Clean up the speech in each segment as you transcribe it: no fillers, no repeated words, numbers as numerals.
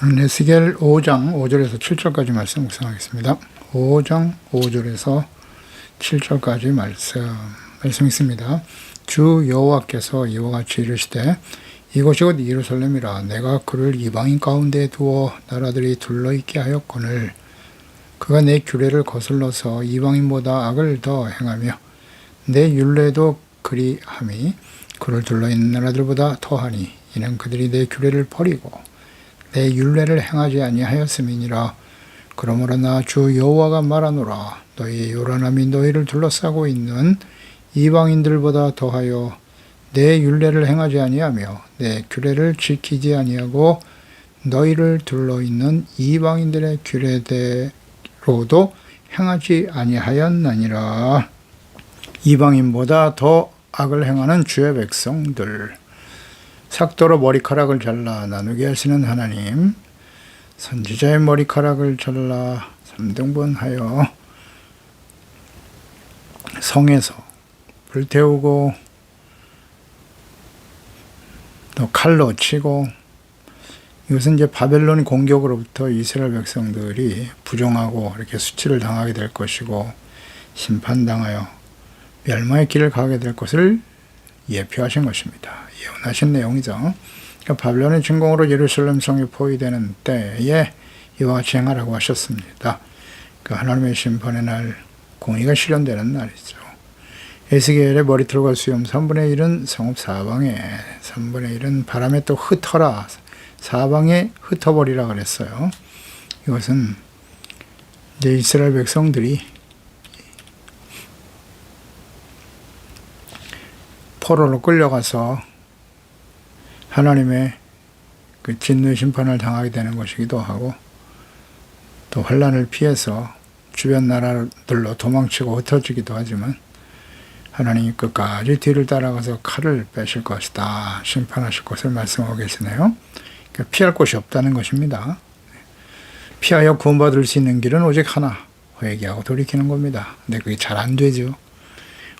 오늘 에스겔 5장 5절에서 7절까지 말씀 묵상하겠습니다. 5장 5절에서 7절까지 말씀 있습니다. 주 여호와께서 이와 같이 이르시되 이곳이 곧 예루살렘이라 내가 그를 이방인 가운데 두어 나라들이 둘러있게 하였거늘 그가 내 규례를 거슬러서 이방인보다 악을 더 행하며 내 율례도 그리함이 그를 둘러있는 나라들보다 더하니 이는 그들이 내 규례를 버리고 내 율례를 행하지 아니하였음이니라. 그러므로 나 주 여호와가 말하노라. 너희의 요란함이 너희를 둘러싸고 있는 이방인들보다 더하여 내 율례를 행하지 아니하며 내 규례를 지키지 아니하고 너희를 둘러있는 이방인들의 규례대로도 행하지 아니하였나니라. 이방인보다 더 악을 행하는 주의 백성들, 삭도로 머리카락을 잘라 나누게 하시는 하나님, 선지자의 머리카락을 잘라 3등분하여 성에서 불태우고 또 칼로 치고, 이것은 이제 바벨론 공격으로부터 이스라엘 백성들이 부정하고 이렇게 수치를 당하게 될 것이고 심판당하여 멸망의 길을 가게 될 것을 예표하신 것입니다. 예언하신 내용이죠. 그러니까 바벨론의 진공으로 예루살렘 성이 포위되는 때에 이와 같이 행하라고 하셨습니다. 그 하나님의 심판의 날, 공의가 실현되는 날이죠. 에스겔의 머리털과 수염 3분의 1은 성읍 사방에, 3분의 1은 바람에 또 흩어라, 사방에 흩어버리라 그랬어요. 이것은 이제 이스라엘 백성들이 포로로 끌려가서 하나님의 그 진노의 심판을 당하게 되는 것이기도 하고, 또 환난을 피해서 주변 나라들로 도망치고 흩어지기도 하지만 하나님이 끝까지 뒤를 따라가서 칼을 빼실 것이다, 심판하실 것을 말씀하고 계시네요. 그러니까 피할 곳이 없다는 것입니다. 피하여 구원받을 수 있는 길은 오직 하나, 회개하고 돌이키는 겁니다. 근데 그게 잘 안 되죠.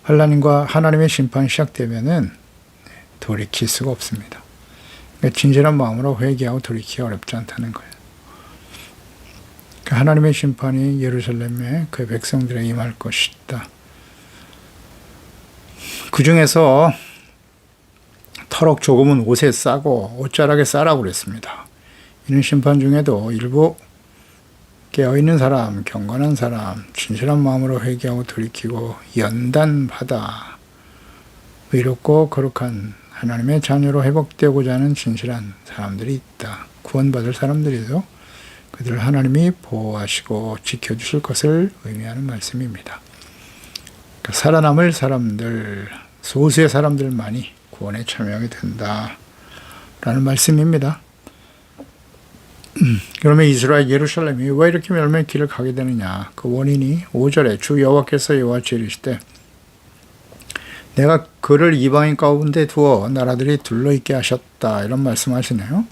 환난과 하나님의 심판이 시작되면은 돌이킬 수가 없습니다. 그러니까 진실한 마음으로 회개하고 돌이키기 어렵지 않다는 거예요. 그러니까 하나님의 심판이 예루살렘에 그 백성들에 임할 것이다. 그 중에서 터럭 조금은 옷에 싸고 옷자락에 싸라고 그랬습니다. 이런 심판 중에도 일부 깨어있는 사람, 경건한 사람, 진실한 마음으로 회개하고 돌이키고 연단받아 의롭고 거룩한 하나님의 자녀로 회복되고자 하는 진실한 사람들이 있다. 구원받을 사람들이죠. 그들을 하나님이 보호하시고 지켜주실 것을 의미하는 말씀입니다. 그러니까 살아남을 사람들, 소수의 사람들만이 구원에 참여하게 된다라는 말씀입니다. 그러면 이스라엘 예루살렘이 왜 이렇게 멸망의 길을 가게 되느냐? 그 원인이 5절에 주 여호와께서 이와 같이 이르시되 내가 그를 이방인 가운데 두어 나라들이 둘러있게 하셨다, 이런 말씀하시네요.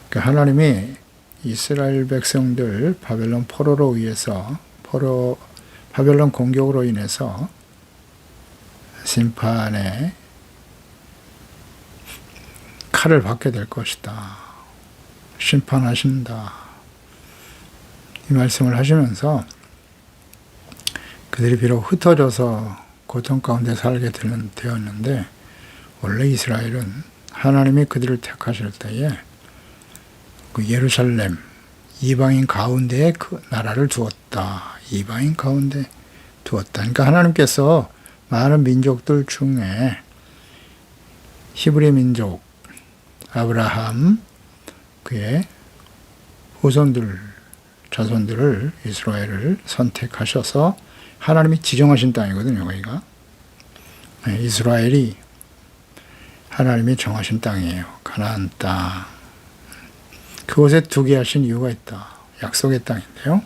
그러니까 하나님이 이스라엘 백성들 바벨론 포로로 의해서 바벨론 공격으로 인해서 심판에 칼을 받게 될 것이다, 심판하신다, 이 말씀을 하시면서 그들이 비록 흩어져서 고통 가운데 살게 되었는데, 원래 이스라엘은 하나님이 그들을 택하실 때에 그 예루살렘 이방인 가운데에 그 나라를 두었다, 이방인 가운데 두었다. 그러니까 하나님께서 많은 민족들 중에 히브리 민족 아브라함, 그의 후손들, 자손들을, 이스라엘을 선택하셔서 하나님이 지정하신 땅이거든요, 여기가. 이스라엘이 하나님이 정하신 땅이에요. 가나안 땅. 그곳에 두게 하신 이유가 있다. 약속의 땅인데요.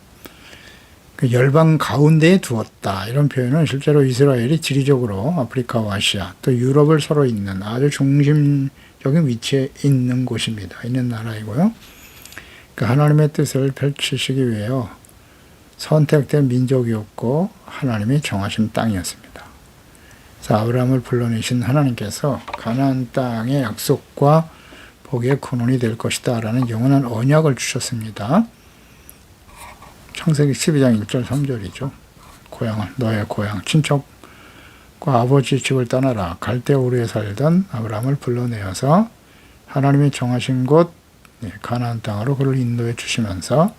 그 열방 가운데에 두었다, 이런 표현은 실제로 이스라엘이 지리적으로 아프리카와 아시아, 또 유럽을 서로 잇는 아주 중심적인 위치에 있는 곳입니다. 있는 나라이고요. 그 하나님의 뜻을 펼치시기 위해서 선택된 민족이었고 하나님이 정하신 땅이었습니다. 그래서 아브라함을 불러내신 하나님께서 가나안 땅의 약속과 복의 근원이 될 것이다 라는 영원한 언약을 주셨습니다. 창세기 12장 1절 3절이죠. 고향은 너의 고향 친척과 아버지 집을 떠나라. 갈대 우르에 살던 아브라함을 불러내어서 하나님이 정하신 곳 가나안 땅으로 그를 인도해 주시면서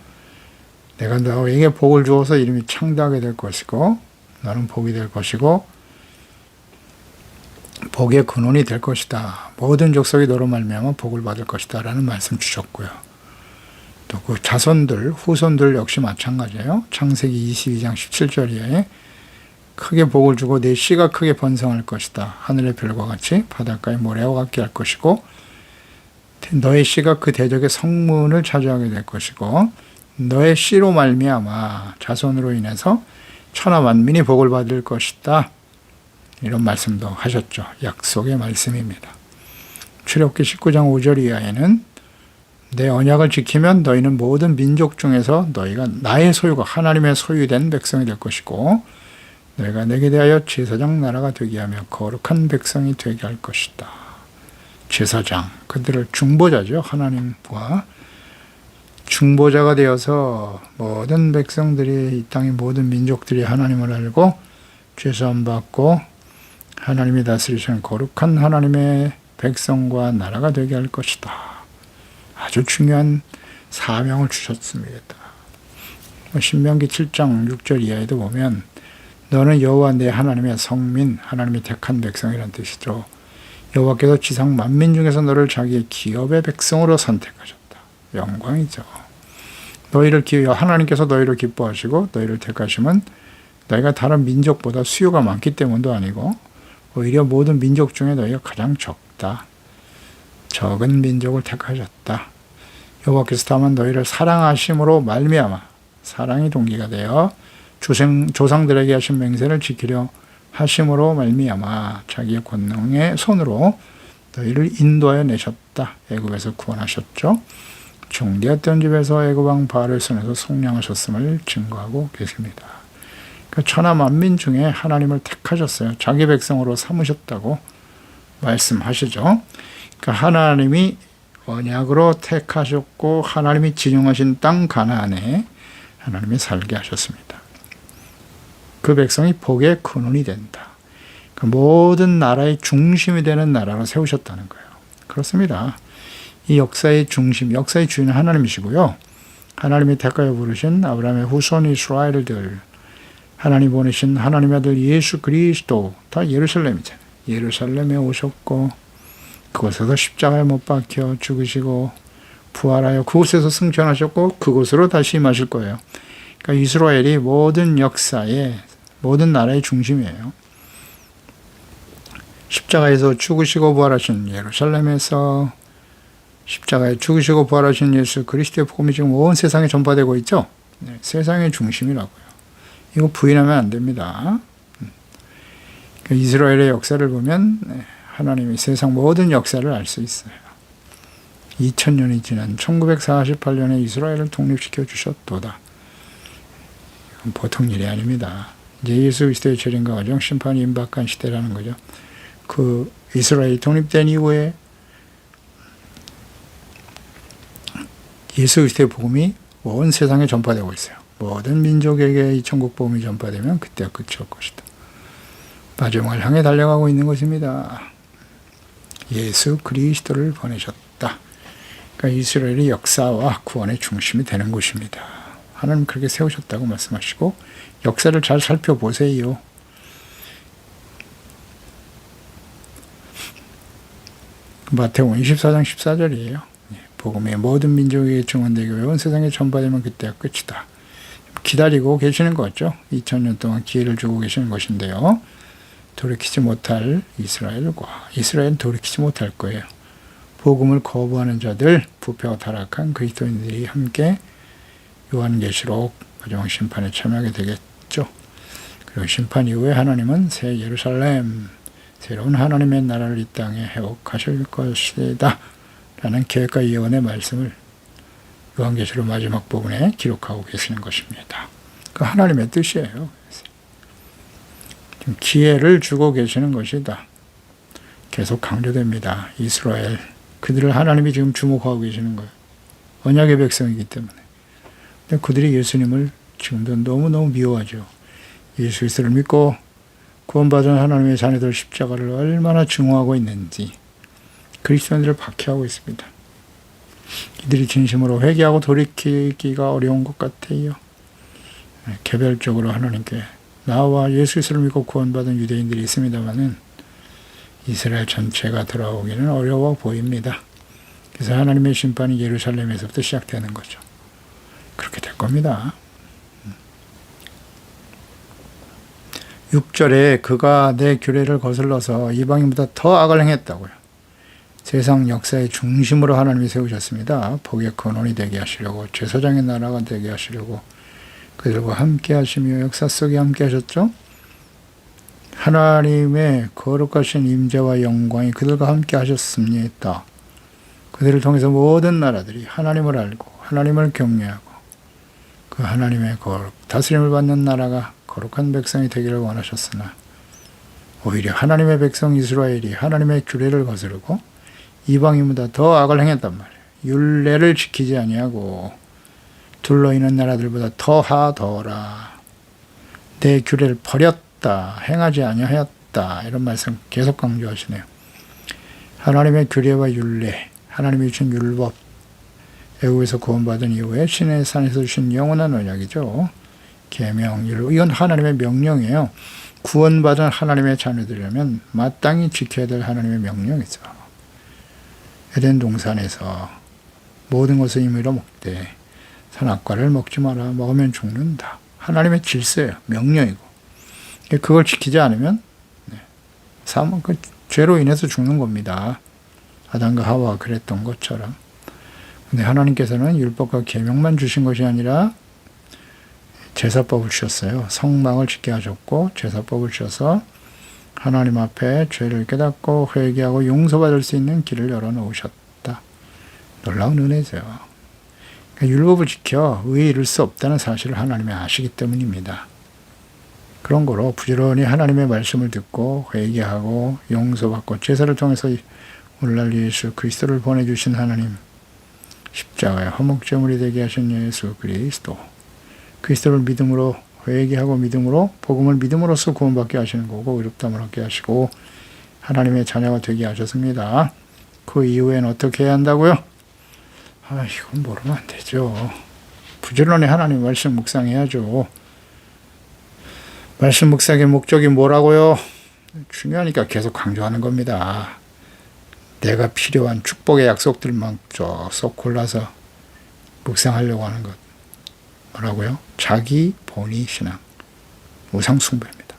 내가 너에게 복을 주어서 이름이 창대하게 될 것이고 너는 복이 될 것이고 복의 근원이 될 것이다. 모든 족속이 너로 말미암아 복을 받을 것이다 라는 말씀 주셨고요. 또 그 자손들, 후손들 역시 마찬가지예요. 창세기 22장 17절에 크게 복을 주고 내 씨가 크게 번성할 것이다. 하늘의 별과 같이 바닷가의 모래와 같게 할 것이고 너의 씨가 그 대적의 성문을 차지하게 될 것이고 너의 씨로 말미암아 자손으로 인해서 천하 만민이 복을 받을 것이다. 이런 말씀도 하셨죠. 약속의 말씀입니다. 출애굽기 19장 5절 이하에는 내 언약을 지키면 너희는 모든 민족 중에서 너희가 나의 소유가 하나님의 소유된 백성이 될 것이고 너희가 내게 대하여 제사장 나라가 되게 하며 거룩한 백성이 되게 할 것이다. 제사장, 그들을 중보자죠. 하나님과 중보자가 되어서 모든 백성들이 이 땅의 모든 민족들이 하나님을 알고 죄사함 받고 하나님이 다스리시는 거룩한 하나님의 백성과 나라가 되게 할 것이다. 아주 중요한 사명을 주셨습니다. 신명기 7장 6절 이하에도 보면 너는 여호와 내 하나님의 성민, 하나님이 택한 백성이라는 뜻이죠. 여호와께서 지상 만민 중에서 너를 자기의 기업의 백성으로 선택하셨다. 영광이죠. 하나님께서 너희를 기뻐하시고 너희를 택하시면 너희가 다른 민족보다 수요가 많기 때문도 아니고 오히려 모든 민족 중에 너희가 가장 적다. 적은 민족을 택하셨다. 여호와께서 다만 너희를 사랑하심으로 말미암아 사랑이 동기가 되어 조상들에게 하신 맹세를 지키려 하심으로 말미암아 자기의 권능의 손으로 너희를 인도하여 내셨다. 애굽에서 구원하셨죠. 종되었던 집에서 애굽 왕 바알의 손에서 속량하셨음을 증거하고 계십니다. 천하 만민 중에 하나님을 택하셨어요. 자기 백성으로 삼으셨다고 말씀하시죠. 그러니까 하나님이 언약으로 택하셨고 하나님이 진영하신 땅 가나안에 하나님이 살게 하셨습니다. 그 백성이 복의 근원이 된다. 모든 나라의 중심이 되는 나라로 세우셨다는 거예요. 그렇습니다. 이 역사의 중심, 역사의 주인은 하나님이시고요. 하나님이 택하여 부르신 아브라함의 후손 이스라엘들, 하나님 보내신 하나님의 아들 예수 그리스도 다 예루살렘이잖아요. 예루살렘에 오셨고 그곳에서 십자가에 못 박혀 죽으시고 부활하여 그곳에서 승천하셨고 그곳으로 다시 임하실 거예요. 그러니까 이스라엘이 모든 역사의 모든 나라의 중심이에요. 십자가에서 죽으시고 부활하신 예루살렘에서 십자가에 죽으시고 부활하신 예수 그리스도의 복음이 지금 온 세상에 전파되고 있죠. 네, 세상의 중심이라고요. 이거 부인하면 안 됩니다. 이스라엘의 역사를 보면 하나님이 세상 모든 역사를 알 수 있어요. 2000년이 지난 1948년에 이스라엘을 독립시켜 주셨도다. 보통 일이 아닙니다. 이제 예수 그리스도의 재림과 과정, 심판이 임박한 시대라는 거죠. 그 이스라엘이 독립된 이후에 예수 그리스도의 복음이 온 세상에 전파되고 있어요. 모든 민족에게 이 천국 복음이 전파되면 그때가 끝이 올 것이다. 마지막을 향해 달려가고 있는 것입니다. 예수 그리스도를 보내셨다. 그러니까 이스라엘의 역사와 구원의 중심이 되는 곳입니다. 하나님 그렇게 세우셨다고 말씀하시고 역사를 잘 살펴보세요. 마태복음 24장 14절이에요. 복음이 모든 민족에게 증언되게 온 세상에 전파되면 그때가 끝이다. 기다리고 계시는 거죠. 2000년 동안 기회를 주고 계시는 것인데요. 돌이키지 못할 이스라엘은 돌이키지 못할 거예요. 복음을 거부하는 자들, 부패와 타락한 그리스도인들이 함께 요한계시록 마지막 심판에 참여하게 되겠죠. 그리고 심판 이후에 하나님은 새 예루살렘, 새로운 하나님의 나라를 이 땅에 회복하실 것이다 라는 계획과 예언의 말씀을 요한계시록 마지막 부분에 기록하고 계시는 것입니다. 그 하나님의 뜻이에요. 기회를 주고 계시는 것이다. 계속 강조됩니다. 이스라엘 그들을 하나님이 지금 주목하고 계시는 거예요. 언약의 백성이기 때문에. 근데 그들이 예수님을 지금도 너무너무 미워하죠. 예수 그리스도를 믿고 구원받은 하나님의 자녀들 십자가를 얼마나 증오하고 있는지 그리스도인들을 박해하고 있습니다. 이들이 진심으로 회개하고 돌이키기가 어려운 것 같아요. 개별적으로 하나님께 나와 예수 그리스도를 믿고 구원받은 유대인들이 있습니다마는 이스라엘 전체가 돌아오기는 어려워 보입니다. 그래서 하나님의 심판이 예루살렘에서부터 시작되는 거죠. 그렇게 될 겁니다. 6절에 그가 내 규례를 거슬러서 이방인보다 더 악을 행했다고요. 세상 역사의 중심으로 하나님이 세우셨습니다. 복의 근원이 되게 하시려고, 제사장의 나라가 되게 하시려고 그들과 함께 하시며 역사 속에 함께 하셨죠. 하나님의 거룩하신 임재와 영광이 그들과 함께 하셨습니다. 그들을 통해서 모든 나라들이 하나님을 알고 하나님을 경외하고 그 하나님의 다스림을 받는 나라가 거룩한 백성이 되기를 원하셨으나 오히려 하나님의 백성 이스라엘이 하나님의 규례를 거스르고 이방인보다 더 악을 행했단 말이에요. 율례를 지키지 아니하고 둘러있는 나라들보다 더하더라. 내 규례를 버렸다. 행하지 아니하였다. 이런 말씀 계속 강조하시네요. 하나님의 규례와 율례, 하나님이 주신 율법, 애국에서 구원받은 이후에 신의 산에서 주신 영원한 언약이죠. 계명, 율법, 이건 하나님의 명령이에요. 구원받은 하나님의 자녀들이라면 마땅히 지켜야 될 하나님의 명령이죠. 에덴 동산에서 모든 것을 임의로 먹되 선악과를 먹지 마라. 먹으면 죽는다. 하나님의 질서예요. 명령이고. 그걸 지키지 않으면 삶은 그 죄로 인해서 죽는 겁니다. 아담과 하와가 그랬던 것처럼. 근데 하나님께서는 율법과 계명만 주신 것이 아니라 제사법을 주셨어요. 성막을 짓게 하셨고 제사법을 주셔서 하나님 앞에 죄를 깨닫고 회개하고 용서받을 수 있는 길을 열어놓으셨다. 놀라운 은혜죠. 그러니까 율법을 지켜 의에 이를 수 없다는 사실을 하나님이 아시기 때문입니다. 그런 거로 부지런히 하나님의 말씀을 듣고 회개하고 용서받고 제사를 통해서 오늘날 예수 그리스도를 보내주신 하나님, 십자가의 화목제물이 되게 하신 예수 그리스도를 믿음으로 회개하고 믿음으로 복음을 믿음으로써 구원받게 하시는 거고 의롭다함을 얻게 하시고 하나님의 자녀가 되게 하셨습니다. 그 이후에는 어떻게 해야 한다고요? 이건 모르면 안 되죠. 부지런히 하나님 말씀 묵상해야죠. 말씀 묵상의 목적이 뭐라고요? 중요하니까 계속 강조하는 겁니다. 내가 필요한 축복의 약속들만 쏙 골라서 묵상하려고 하는 것. 뭐라고요? 자기 본위 신앙, 우상 숭배입니다.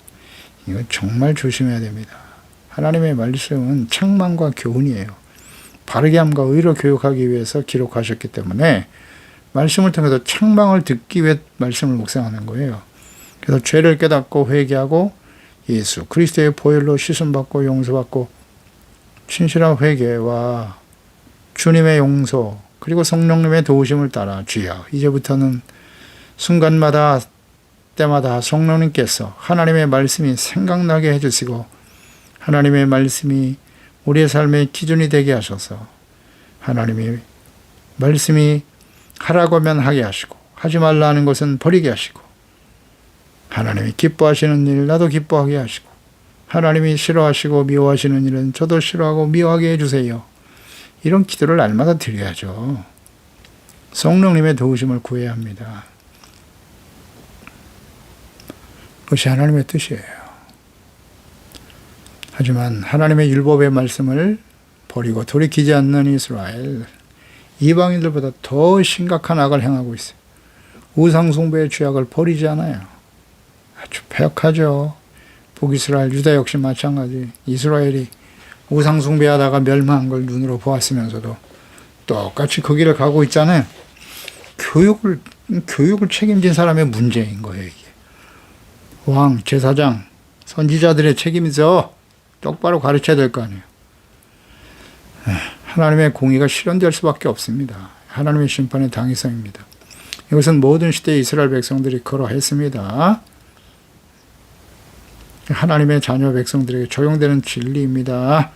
이건 정말 조심해야 됩니다. 하나님의 말씀은 책망과 교훈이에요. 바르게 함과 의로 교육하기 위해서 기록하셨기 때문에 말씀을 통해서 책망을 듣기 위해 말씀을 묵상하는 거예요. 그래서 죄를 깨닫고 회개하고 예수 그리스도의 보혈로 씻음받고 용서받고 진실한 회개와 주님의 용서 그리고 성령님의 도우심을 따라 주여 이제부터는 순간마다 때마다 성령님께서 하나님의 말씀이 생각나게 해주시고 하나님의 말씀이 우리의 삶의 기준이 되게 하셔서 하나님의 말씀이 하라고 하면 하게 하시고 하지 말라 하는 것은 버리게 하시고 하나님이 기뻐하시는 일 나도 기뻐하게 하시고 하나님이 싫어하시고 미워하시는 일은 저도 싫어하고 미워하게 해주세요. 이런 기도를 날마다 드려야죠. 성령님의 도우심을 구해야 합니다. 그것이 하나님의 뜻이에요. 하지만 하나님의 율법의 말씀을 버리고 돌이키지 않는 이스라엘, 이방인들보다 더 심각한 악을 행하고 있어요. 우상숭배의 죄악을 버리지 않아요. 아주 패역하죠. 북이스라엘, 유다 역시 마찬가지. 이스라엘이 우상숭배하다가 멸망한 걸 눈으로 보았으면서도 똑같이 그 길을 가고 있잖아요. 교육을 책임진 사람의 문제인 거예요. 이게. 왕, 제사장, 선지자들의 책임이죠. 똑바로 가르쳐야 될 거 아니에요. 하나님의 공의가 실현될 수밖에 없습니다. 하나님의 심판의 당위성입니다. 이것은 모든 시대의 이스라엘 백성들이 그러했습니다. 하나님의 자녀 백성들에게 적용되는 진리입니다.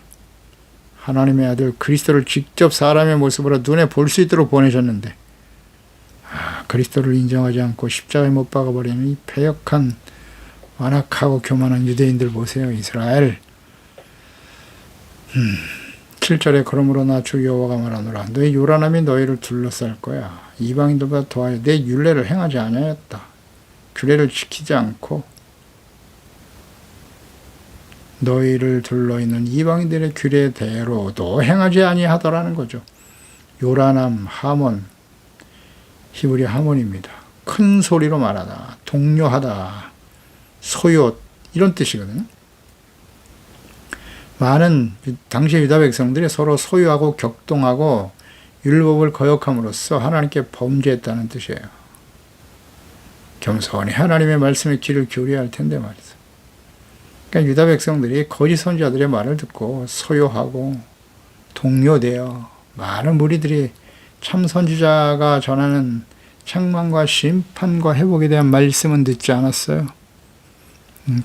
하나님의 아들 그리스도를 직접 사람의 모습으로 눈에 볼 수 있도록 보내셨는데 그리스도를 인정하지 않고 십자가에 못 박아버리는 이 패역한 완악하고 교만한 유대인들 보세요. 이스라엘. 7절에 그러므로 나 주 여호와가 말하노라 너희 요란함이 너희를 둘러쌀 거야. 이방인들보다 더하여 내 율례를 행하지 아니하였다. 규례를 지키지 않고 너희를 둘러있는 이방인들의 규례대로도 행하지 아니하더라는 거죠. 요란함, 하몬, 히브리 하몬입니다. 큰 소리로 말하다, 독려하다, 소요 이런 뜻이거든요. 많은 당시 유다 백성들이 서로 소유하고 격동하고 율법을 거역함으로써 하나님께 범죄했다는 뜻이에요. 겸손히 하나님의 말씀에 귀를 기울여야 할 텐데 말이죠. 그러니까 유다 백성들이 거짓 선지자들의 말을 듣고 소요하고 동요되어 많은 무리들이 참 선지자가 전하는 책망과 심판과 회복에 대한 말씀은 듣지 않았어요.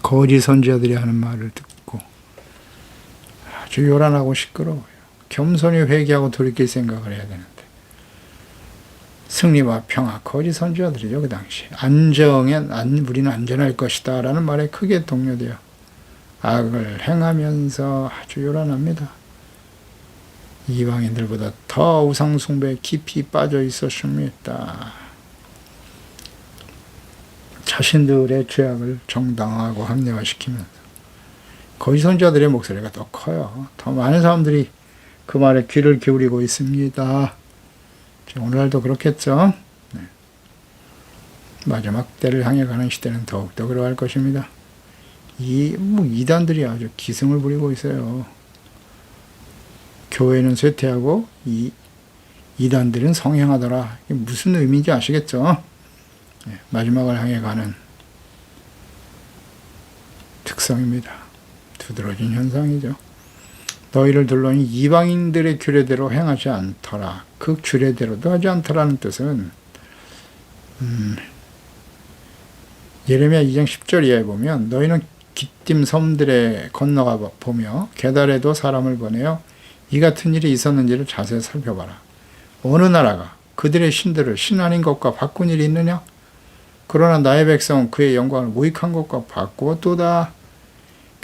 거짓 선지자들이 하는 말을 듣고 아주 요란하고 시끄러워요. 겸손히 회개하고 돌이킬 생각을 해야 되는데 승리와 평화, 거짓 선지자들이죠. 그 당시 우리는 안전할 것이다 라는 말에 크게 동요되어 악을 행하면서 아주 요란합니다. 이방인들보다 더 우상숭배에 깊이 빠져 있었습니다. 자신들의 죄악을 정당화하고 합리화시키면서 거짓 선지자들의 목소리가 더 커요. 더 많은 사람들이 그 말에 귀를 기울이고 있습니다. 오늘날도 그렇겠죠. 네. 마지막 때를 향해 가는 시대는 더욱더 그러할 것입니다. 이단들이 아주 기승을 부리고 있어요. 교회는 쇠퇴하고 이단들은 성행하더라. 이게 무슨 의미인지 아시겠죠? 네, 마지막을 향해 가는 특성입니다. 두드러진 현상이죠. 너희를 둘러인 이방인들의 규례대로 행하지 않더라. 그 규례대로도 하지 않더라는 뜻은 예레미야 2장 10절 이하에 보면 너희는 기띔 섬들에 건너가 보며 게달에도 사람을 보내어 이 같은 일이 있었는지를 자세히 살펴봐라. 어느 나라가 그들의 신들을 신 아닌 것과 바꾼 일이 있느냐? 그러나 나의 백성은 그의 영광을 무익한 것과 바꾸었도다.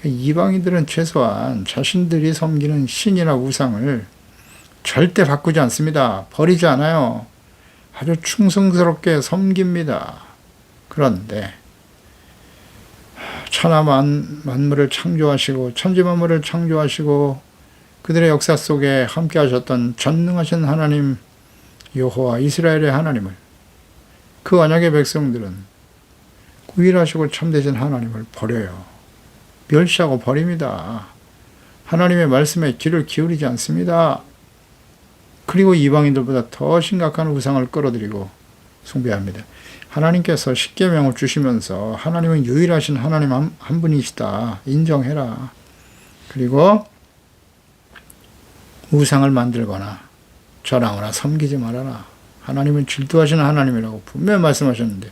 이방인들은 최소한 자신들이 섬기는 신이나 우상을 절대 바꾸지 않습니다. 버리지 않아요. 아주 충성스럽게 섬깁니다. 그런데 천하 만물을 창조하시고 천지 만물을 창조하시고 그들의 역사 속에 함께 하셨던 전능하신 하나님 여호와 이스라엘의 하나님을 그 언약의 백성들은 유일하시고 참되신 하나님을 버려요. 멸시하고 버립니다. 하나님의 말씀에 귀를 기울이지 않습니다. 그리고 이방인들보다 더 심각한 우상을 끌어들이고 숭배합니다. 하나님께서 십계명을 주시면서 하나님은 유일하신 하나님 한 분이시다. 인정해라. 그리고 우상을 만들거나 절하거나 섬기지 말아라. 하나님은 질투하시는 하나님이라고 분명히 말씀하셨는데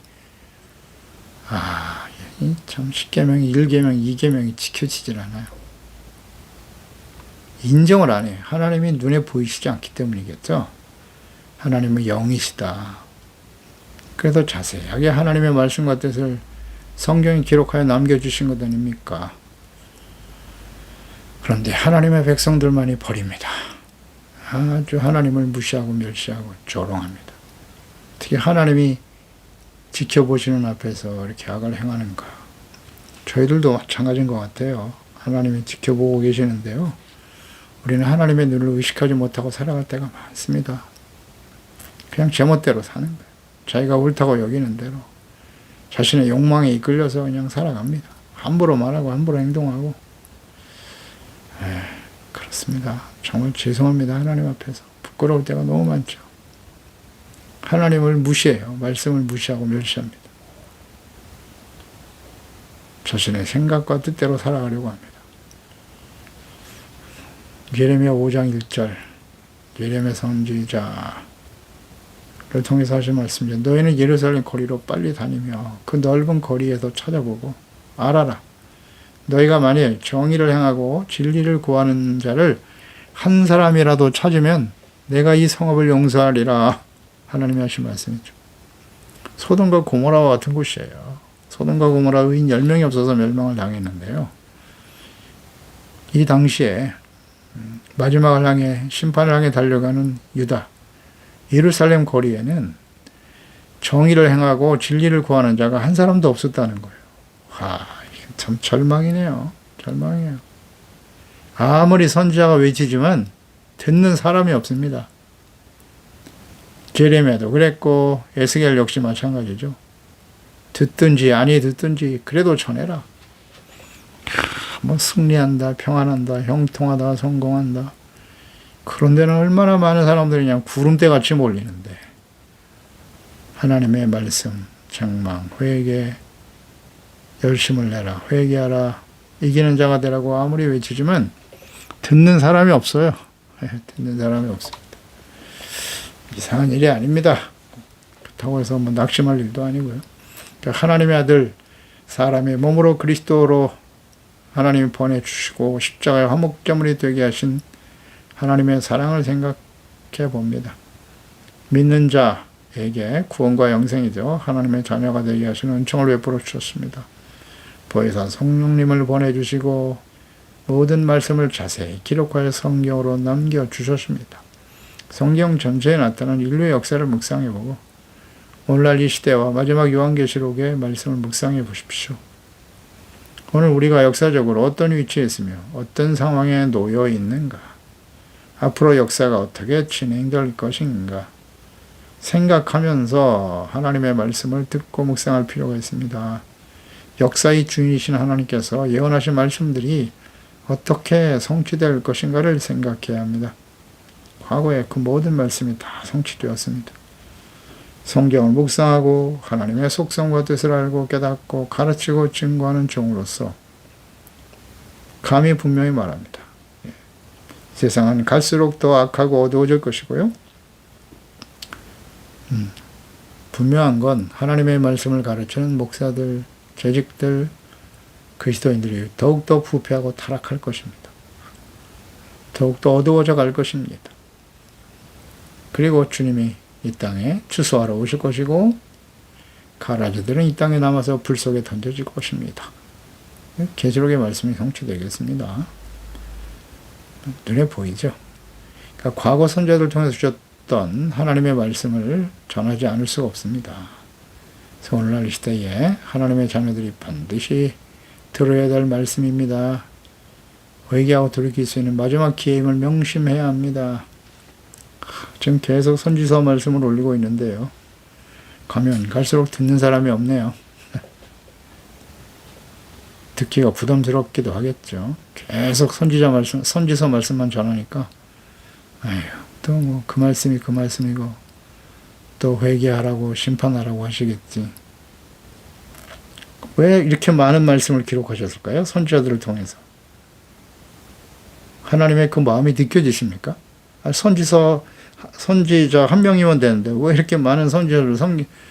참 십계명이 1계명, 2계명이 지켜지질 않아요. 인정을 안 해요. 하나님이 눈에 보이시지 않기 때문이겠죠. 하나님은 영이시다. 그래서 자세하게 하나님의 말씀과 뜻을 성경에 기록하여 남겨주신 것 아닙니까? 그런데 하나님의 백성들만이 버립니다. 아주 하나님을 무시하고 멸시하고 조롱합니다. 특히 하나님이 지켜보시는 앞에서 이렇게 악을 행하는가. 저희들도 마찬가지인 것 같아요. 하나님이 지켜보고 계시는데요. 우리는 하나님의 눈을 의식하지 못하고 살아갈 때가 많습니다. 그냥 제멋대로 사는 거예요. 자기가 옳다고 여기는 대로 자신의 욕망에 이끌려서 그냥 살아갑니다. 함부로 말하고 함부로 행동하고 그렇습니다. 정말 죄송합니다. 하나님 앞에서 부끄러울 때가 너무 많죠. 하나님을 무시해요. 말씀을 무시하고 멸시합니다. 자신의 생각과 뜻대로 살아가려고 합니다. 예레미야 5장 1절 예레미야 선지자를 통해서 하신 말씀이죠. 너희는 예루살렘 거리로 빨리 다니며 그 넓은 거리에서 찾아보고 알아라. 너희가 만일 정의를 행하고 진리를 구하는 자를 한 사람이라도 찾으면 내가 이 성읍을 용서하리라. 하나님이 하신 말씀이죠. 소돔과 고모라와 같은 곳이에요. 소돔과 고모라 의인 10명이 없어서 멸망을 당했는데요. 이 당시에 마지막을 향해 심판을 향해 달려가는 유다, 예루살렘 거리에는 정의를 행하고 진리를 구하는 자가 한 사람도 없었다는 거예요. 참 절망이네요. 절망이에요. 아무리 선지자가 외치지만 듣는 사람이 없습니다. 제레미야도 그랬고 에스겔 역시 마찬가지죠. 듣든지 아니 듣든지 그래도 전해라. 뭐 승리한다, 평안한다, 형통하다, 성공한다. 그런 데는 얼마나 많은 사람들이 그냥 구름대 같이 몰리는데 하나님의 말씀, 책망, 회개, 열심을 내라, 회개하라, 이기는 자가 되라고 아무리 외치지만 듣는 사람이 없어요. 듣는 사람이 없습니다. 이상한 일이 아닙니다. 그렇다고 해서 뭐 낙심할 일도 아니고요. 그러니까 하나님의 아들, 사람의 몸으로 그리스도로 하나님이 보내주시고 십자가의 화목제물이 되게 하신 하나님의 사랑을 생각해 봅니다. 믿는 자에게 구원과 영생이죠. 하나님의 자녀가 되게 하시는 은총을 베풀어 주셨습니다. 보혜사 성령님을 보내주시고 모든 말씀을 자세히 기록하여 성경으로 남겨주셨습니다. 성경 전체에 나타난 인류의 역사를 묵상해보고 오늘날 이 시대와 마지막 요한계시록의 말씀을 묵상해 보십시오. 오늘 우리가 역사적으로 어떤 위치에 있으며 어떤 상황에 놓여 있는가, 앞으로 역사가 어떻게 진행될 것인가 생각하면서 하나님의 말씀을 듣고 묵상할 필요가 있습니다. 역사의 주인이신 하나님께서 예언하신 말씀들이 어떻게 성취될 것인가를 생각해야 합니다. 과거에 그 모든 말씀이 다 성취되었습니다. 성경을 묵상하고 하나님의 속성과 뜻을 알고 깨닫고 가르치고 증거하는 종으로서 감히 분명히 말합니다. 세상은 갈수록 더 악하고 어두워질 것이고요. 분명한 건 하나님의 말씀을 가르치는 목사들, 재직들, 그리스도인들이 더욱더 부패하고 타락할 것입니다. 더욱더 어두워져 갈 것입니다. 그리고 주님이 이 땅에 추수하러 오실 것이고 가라지들은 이 땅에 남아서 불 속에 던져질 것입니다. 계시록의 말씀이 성취되겠습니다. 눈에 보이죠? 그러니까 과거 선지자들 통해서 주셨던 하나님의 말씀을 전하지 않을 수가 없습니다. 그래서 오늘날 이 시대에 하나님의 자녀들이 반드시 들어야 될 말씀입니다. 회개하고 돌이킬 수 있는 마지막 기회임을 명심해야 합니다. 지금 계속 선지서 말씀을 올리고 있는데요. 가면 갈수록 듣는 사람이 없네요. 듣기가 부담스럽기도 하겠죠. 계속 선지서 말씀만 전하니까, 또 뭐 그 말씀이 그 말씀이고, 또 회개하라고 심판하라고 하시겠지. 왜 이렇게 많은 말씀을 기록하셨을까요? 선지자들을 통해서. 하나님의 그 마음이 느껴지십니까? 선지자 한 명이면 되는데 왜 이렇게 많은 선지자를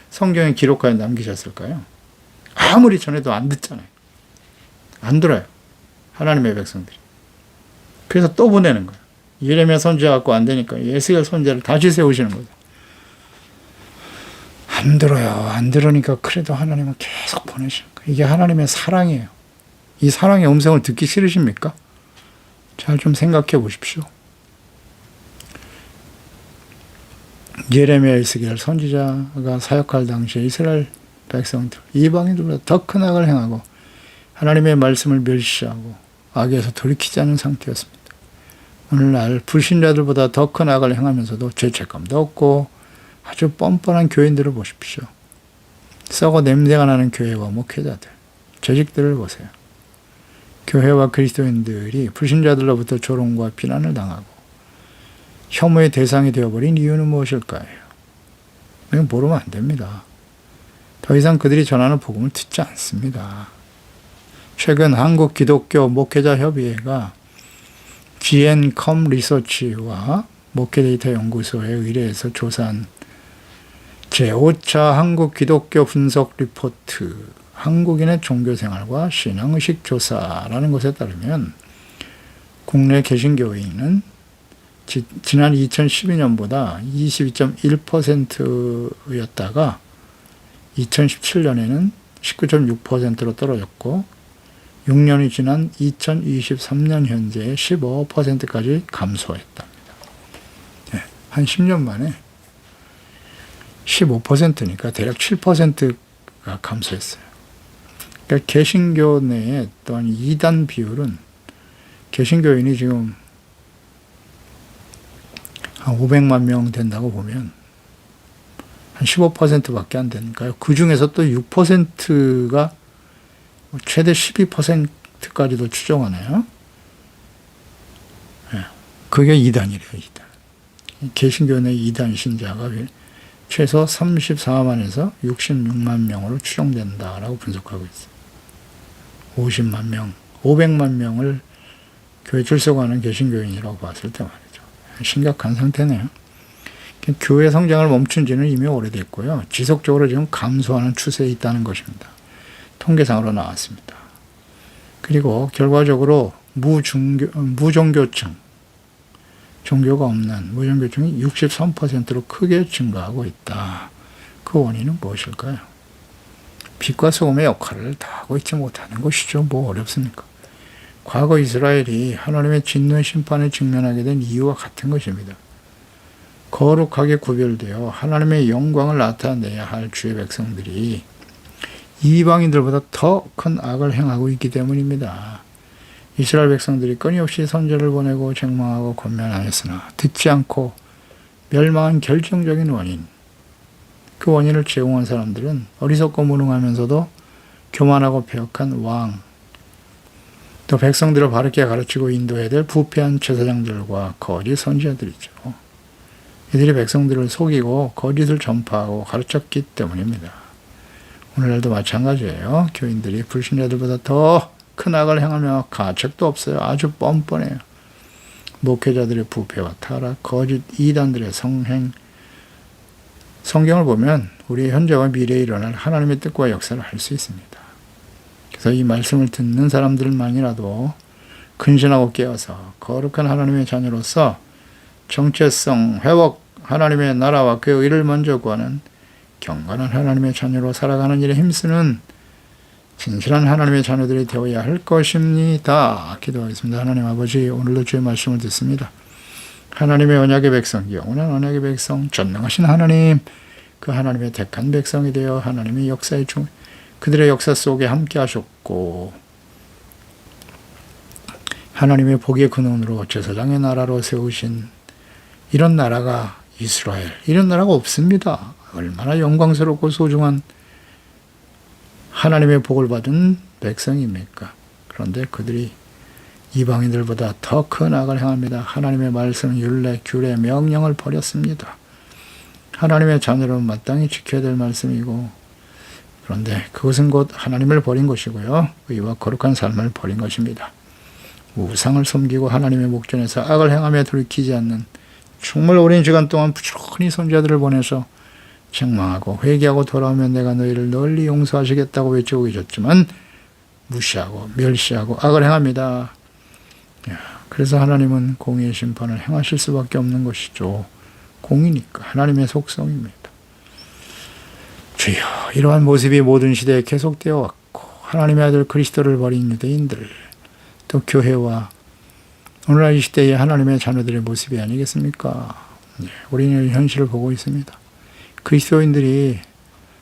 성경에 기록하여 남기셨을까요? 아무리 전해도 안 듣잖아요. 안 들어요. 하나님의 백성들이. 그래서 또 보내는 거예요. 예레미야 선지자 갖고 안 되니까 에스겔 선지자를 다시 세우시는 거죠. 안 들어요. 안 들으니까 그래도 하나님은 계속 보내시는 거예요. 이게 하나님의 사랑이에요. 이 사랑의 음성을 듣기 싫으십니까? 잘 좀 생각해 보십시오. 예레미야, 에스겔 선지자가 사역할 당시에 이스라엘 백성들, 이방인들보다 더 큰 악을 행하고 하나님의 말씀을 멸시하고 악에서 돌이키지 않은 상태였습니다. 오늘날 불신자들보다 더 큰 악을 행하면서도 죄책감도 없고 아주 뻔뻔한 교인들을 보십시오. 썩어 냄새가 나는 교회와 목회자들, 재직들을 보세요. 교회와 그리스도인들이 불신자들로부터 조롱과 비난을 당하고 혐오의 대상이 되어버린 이유는 무엇일까요? 이건 모르면 안 됩니다. 더 이상 그들이 전하는 복음을 듣지 않습니다. 최근 한국 기독교 목회자 협의회가 GNCOM 리서치와 목회데이터 연구소에 의뢰해서 조사한 제5차 한국 기독교 분석 리포트 한국인의 종교생활과 신앙의식 조사라는 것에 따르면 국내 개신교인은 지난 2012년보다 22.1%였다가 2017년에는 19.6%로 떨어졌고 6년이 지난 2023년 현재 15%까지 감소했답니다. 네, 한 10년 만에 15%니까 대략 7%가 감소했어요. 그러니까 개신교 내에 또한 이단 비율은 개신교인이 지금 한 500만 명 된다고 보면 한 15%밖에 안 되니까요. 그 중에서 또 6%가 최대 12%까지도 추정하네요. 그게 이단이래요, 이단. 개신교 내 이단 신자가 최소 34만에서 66만 명으로 추정된다라고 분석하고 있어요. 50만 명, 500만 명을 교회 출석하는 개신교인이라고 봤을 때 말이죠. 심각한 상태네요. 교회 성장을 멈춘 지는 이미 오래됐고요. 지속적으로 지금 감소하는 추세에 있다는 것입니다. 통계상으로 나왔습니다. 그리고 결과적으로 무종교층, 종교가 없는 무종교층이 63%로 크게 증가하고 있다. 그 원인은 무엇일까요? 빛과 소금의 역할을 다하고 있지 못하는 것이죠. 뭐 어렵습니까? 과거 이스라엘이 하나님의 진노의 심판에 직면하게 된 이유와 같은 것입니다. 거룩하게 구별되어 하나님의 영광을 나타내야 할 주의 백성들이 이방인들보다 더 큰 악을 행하고 있기 때문입니다. 이스라엘 백성들이 끊임없이 선제를 보내고 책망하고 권면하였으나 듣지 않고 멸망한 결정적인 원인, 그 원인을 제공한 사람들은 어리석고 무능하면서도 교만하고 배역한 왕, 또 백성들을 바르게 가르치고 인도해야 될 부패한 제사장들과 거짓 선지자들이죠. 이들이 백성들을 속이고 거짓을 전파하고 가르쳤기 때문입니다. 오늘날도 마찬가지예요. 교인들이 불신자들보다 더 큰 악을 행하며 가책도 없어요. 아주 뻔뻔해요. 목회자들의 부패와 타락, 거짓 이단들의 성행, 성경을 보면 우리의 현재와 미래에 일어날 하나님의 뜻과 역사를 알 수 있습니다. 그래서 이 말씀을 듣는 사람들만이라도 근신하고 깨어서 거룩한 하나님의 자녀로서 정체성, 회복, 하나님의 나라와 그의 의를 먼저 구하는 경건한 하나님의 자녀로 살아가는 일에 힘쓰는 진실한 하나님의 자녀들이 되어야 할 것입니다. 기도하겠습니다. 하나님 아버지, 오늘도 주의 말씀을 듣습니다. 하나님의 언약의 백성, 영원한 언약의 백성, 전능하신 하나님, 그 하나님의 택한 백성이 되어 하나님의 역사의 그들의 역사 속에 함께 하셨고 하나님의 복의 근원으로 제사장의 나라로 세우신 이런 나라가 이스라엘, 이런 나라가 없습니다. 얼마나 영광스럽고 소중한 하나님의 복을 받은 백성입니까? 그런데 그들이 이방인들보다 더 큰 악을 행합니다. 하나님의 말씀, 율례, 규례, 명령을 버렸습니다. 하나님의 자녀로 마땅히 지켜야 될 말씀이고, 그런데 그것은 곧 하나님을 버린 것이고요. 의와 거룩한 삶을 버린 것입니다. 우상을 섬기고 하나님의 목전에서 악을 행하며 돌이키지 않는 정말 오랜 시간 동안 부지런히 선지자들을 보내서 책망하고 회개하고 돌아오면 내가 너희를 널리 용서하시겠다고 외치고 계셨지만 무시하고 멸시하고 악을 행합니다. 그래서 하나님은 공의의 심판을 행하실 수밖에 없는 것이죠. 공의니까 하나님의 속성입니다. 주여, 이러한 모습이 모든 시대에 계속되어 왔고 하나님의 아들 그리스도를 버린 유대인들, 또 교회와 오늘날 이 시대의 하나님의 자녀들의 모습이 아니겠습니까? 우리는 현실을 보고 있습니다. 그리스도인들이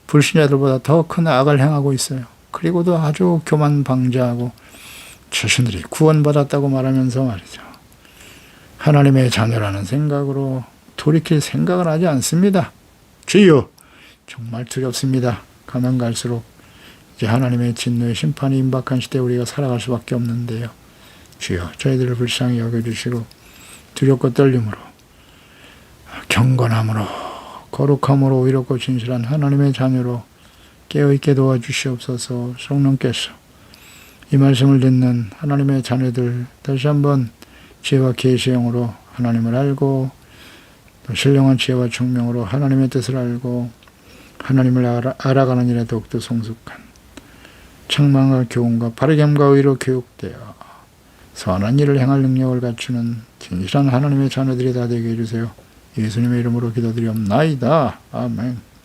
불신자들보다 더 큰 악을 행하고 있어요. 그리고도 아주 교만방자하고 자신들이 구원받았다고 말하면서 말이죠. 하나님의 자녀라는 생각으로 돌이킬 생각을 하지 않습니다. 주여, 정말 두렵습니다. 가면 갈수록 이제 하나님의 진노의 심판이 임박한 시대에 우리가 살아갈 수밖에 없는데요. 주여, 저희들을 불쌍히 여겨주시고 두렵고 떨림으로 경건함으로 거룩함으로 의롭고 진실한 하나님의 자녀로 깨어있게 도와주시옵소서. 성령께서 이 말씀을 듣는 하나님의 자녀들 다시 한번 지혜와 계시의 영으로 하나님을 알고 또 신령한 지혜와 총명으로 하나님의 뜻을 알고 하나님을 알아가는 일에 더욱더 성숙한 책망과 교훈과 바르게 함과 의로 교육되어 선한 일을 행할 능력을 갖추는 진실한 하나님의 자녀들이 다 되게 해주세요. 예수님의 이름으로 기도드리옵나이다. 아멘.